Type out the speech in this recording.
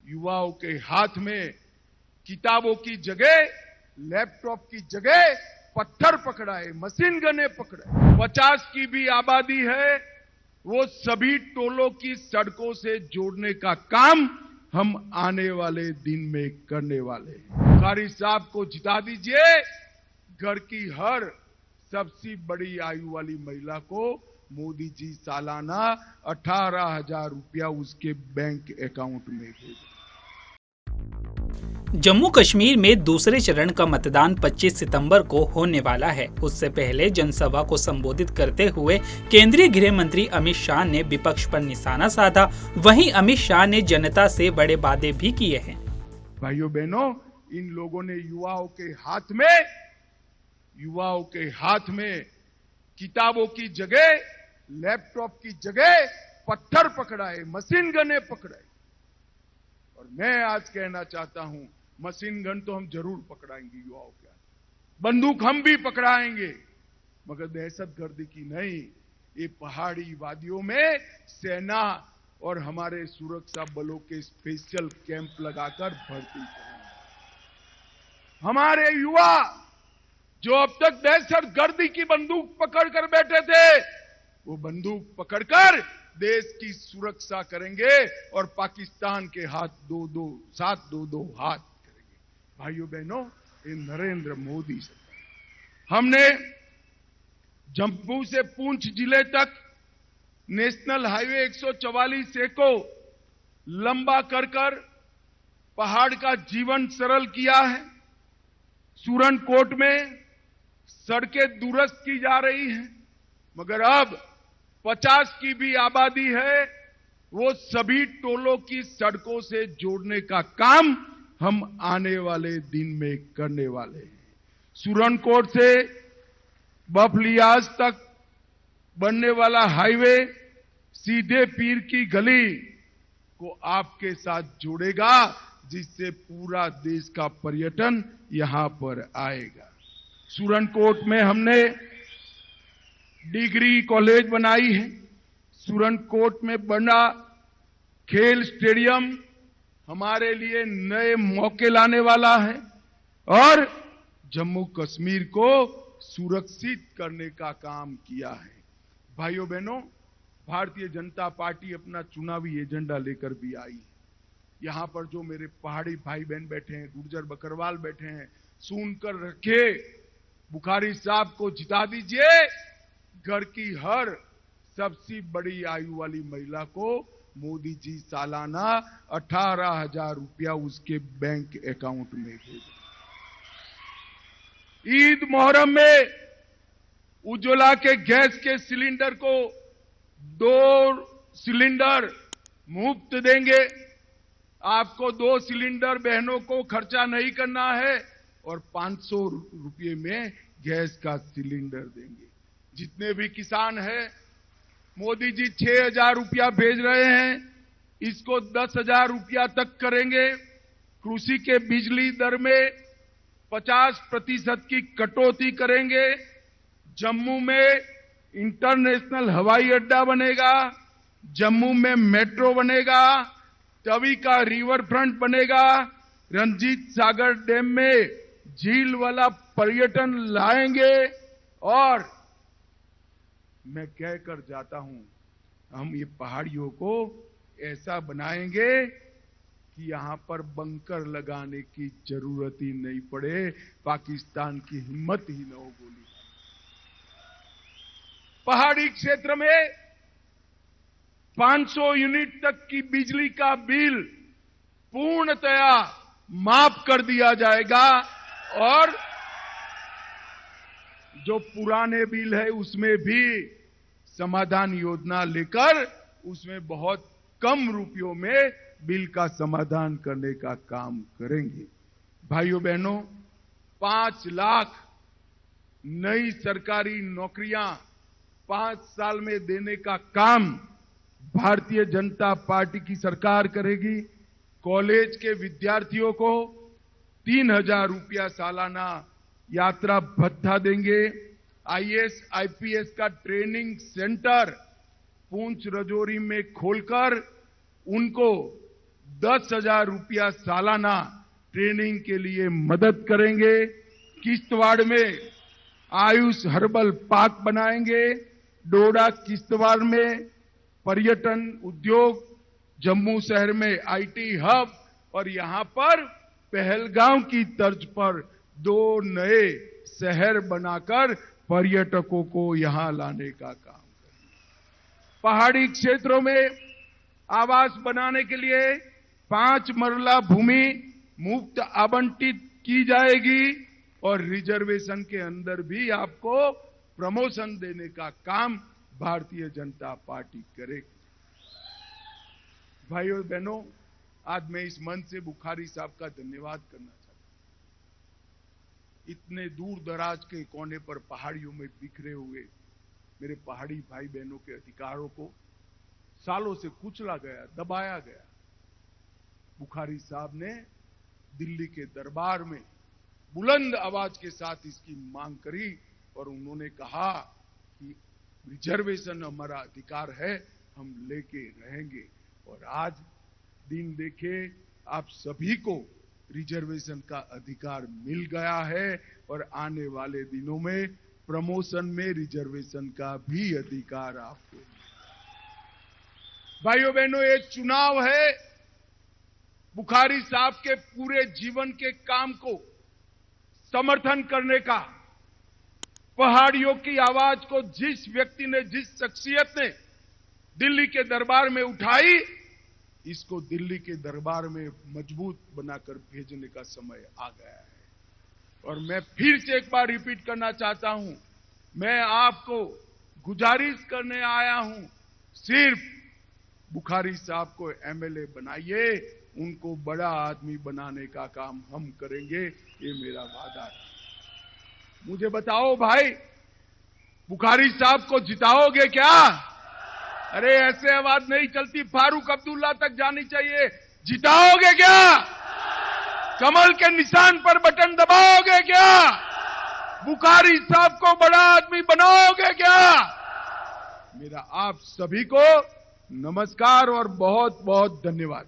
युवाओं के हाथ में किताबों की जगह लैपटॉप की जगह पत्थर पकड़ाए, मशीन गने पकड़ाए। 50 की भी आबादी है, वो सभी टोलों की सड़कों से जोड़ने का काम हम आने वाले दिन में करने वाले हैं। बुखारी साहब को जिता दीजिए, घर की हर सबसे बड़ी आयु वाली महिला को मोदी जी सालाना 18,000 रुपया उसके बैंक अकाउंट में भेजें। जम्मू कश्मीर में दूसरे चरण का मतदान 25 सितंबर को होने वाला है। उससे पहले जनसभा को संबोधित करते हुए केंद्रीय गृह मंत्री अमित शाह ने विपक्ष पर निशाना साधा। वहीं अमित शाह ने जनता से बड़े वादे भी किए हैं। भाइयों बहनों, इन लोगों ने युवाओं के हाथ में किताबों की जगह लैपटॉप की जगह पत्थर पकड़ाए, मशीन गने पकड़ाए। और मैं आज कहना चाहता हूं, मशीन गन तो हम जरूर पकड़ाएंगे युवाओं के हाथ, बंदूक हम भी पकड़ाएंगे, मगर दहशतगर्दी की नहीं। ये पहाड़ी वादियों में सेना और हमारे सुरक्षा बलों के स्पेशल कैंप लगाकर भर्ती करेंगे। हमारे युवा जो अब तक दहशतगर्दी की बंदूक पकड़कर बैठे थे, वो बंदूक पकड़कर देश की सुरक्षा करेंगे और पाकिस्तान के साथ दो हाथ करेंगे। भाइयों बहनों, ये नरेंद्र मोदी सरकार, हमने जम्मू से पुंछ जिले तक नेशनल हाईवे 144 को लंबा कर पहाड़ का जीवन सरल किया है। सुरनकोट में सड़कें दुरुस्त की जा रही हैं, मगर अब 50 की भी आबादी है, वो सभी टोलों की सड़कों से जोड़ने का काम हम आने वाले दिन में करने वाले हैं। सुरनकोट से बफलियाज तक बनने वाला हाईवे सीधे पीर की गली को आपके साथ जोड़ेगा, जिससे पूरा देश का पर्यटन यहां पर आएगा। सुरनकोट में हमने डिग्री कॉलेज बनाई है। सुरनकोट में बना खेल स्टेडियम हमारे लिए नए मौके लाने वाला है और जम्मू कश्मीर को सुरक्षित करने का काम किया है। भाइयों बहनों, भारतीय जनता पार्टी अपना चुनावी एजेंडा लेकर भी आई है। यहां पर जो मेरे पहाड़ी भाई बहन बैठे हैं, गुर्जर बकरवाल बैठे हैं, सुनकर रखे, बुखारी साहब को जिता दीजिए, घर की हर सबसे बड़ी आयु वाली महिला को मोदी जी सालाना 18,000 रुपया उसके बैंक अकाउंट में भेजें। ईद मोहर्रम में उज्ज्वला के गैस के सिलेंडर को 2 सिलेंडर मुफ्त देंगे। आपको 2 सिलेंडर बहनों को खर्चा नहीं करना है और 500 रुपये में गैस का सिलेंडर देंगे। जितने भी किसान हैं, मोदी जी 6,000 रुपया भेज रहे हैं, इसको 10,000 रुपया तक करेंगे। कृषि के बिजली दर में 50% की कटौती करेंगे। जम्मू में इंटरनेशनल हवाई अड्डा बनेगा, जम्मू में मेट्रो बनेगा, तवी का रिवर फ्रंट बनेगा, रंजीत सागर डैम में झील वाला पर्यटन लाएंगे। और मैं कहकर जाता हूं, हम ये पहाड़ियों को ऐसा बनाएंगे कि यहां पर बंकर लगाने की जरूरत ही नहीं पड़े, पाकिस्तान की हिम्मत ही न हो गोली। पहाड़ी क्षेत्र में 500 यूनिट तक की बिजली का बिल पूर्णतया माफ कर दिया जाएगा और जो पुराने बिल है उसमें भी समाधान योजना लेकर उसमें बहुत कम रुपयों में बिल का समाधान करने का काम करेंगे। भाइयों बहनों, 5 लाख नई सरकारी नौकरियां 5 साल में देने का काम भारतीय जनता पार्टी की सरकार करेगी। कॉलेज के विद्यार्थियों को 3,000 रुपया सालाना यात्रा भत्ता देंगे। आईएएस आईपीएस का ट्रेनिंग सेंटर पूंछ राजौरी में खोलकर उनको 10,000 रुपया सालाना ट्रेनिंग के लिए मदद करेंगे। किश्तवाड़ में आयुष हर्बल पार्क बनाएंगे। डोडा किश्तवाड़ में पर्यटन उद्योग, जम्मू शहर में आईटी हब और यहां पर पहलगांव की तर्ज पर 2 नए शहर बनाकर पर्यटकों को यहां लाने का काम करेंगे। पहाड़ी क्षेत्रों में आवास बनाने के लिए 5 मरला भूमि मुफ्त आवंटित की जाएगी और रिजर्वेशन के अंदर भी आपको प्रमोशन देने का काम भारतीय जनता पार्टी करेगी। भाइयों बहनों, आज मैं इस मंच से बुखारी साहब का धन्यवाद करना चाहता हूं। इतने दूर दराज के कोने पर पहाड़ियों में बिखरे हुए मेरे पहाड़ी भाई बहनों के अधिकारों को सालों से कुचला गया, दबाया गया। बुखारी साहब ने दिल्ली के दरबार में बुलंद आवाज के साथ इसकी मांग करी और उन्होंने कहा कि रिजर्वेशन हमारा अधिकार है, हम लेके रहेंगे। और आज दिन देखे, आप सभी को रिजर्वेशन का अधिकार मिल गया है और आने वाले दिनों में प्रमोशन में रिजर्वेशन का भी अधिकार आपको। भाइयों बहनों, ये चुनाव है बुखारी साहब के पूरे जीवन के काम को समर्थन करने का। पहाड़ियों की आवाज को जिस व्यक्ति ने, जिस शख्सियत ने दिल्ली के दरबार में उठाई, इसको दिल्ली के दरबार में मजबूत बनाकर भेजने का समय आ गया है। और मैं फिर से एक बार रिपीट करना चाहता हूं, मैं आपको गुजारिश करने आया हूं, सिर्फ बुखारी साहब को एमएलए बनाइए, उनको बड़ा आदमी बनाने का काम हम करेंगे, ये मेरा वादा है। मुझे बताओ भाई, बुखारी साहब को जिताओगे क्या? अरे ऐसे आवाज नहीं चलती, फारूक अब्दुल्ला तक जानी चाहिए। जिताओगे क्या? कमल के निशान पर बटन दबाओगे क्या? बुखारी साहब को बड़ा आदमी बनाओगे क्या? मेरा आप सभी को नमस्कार और बहुत बहुत धन्यवाद।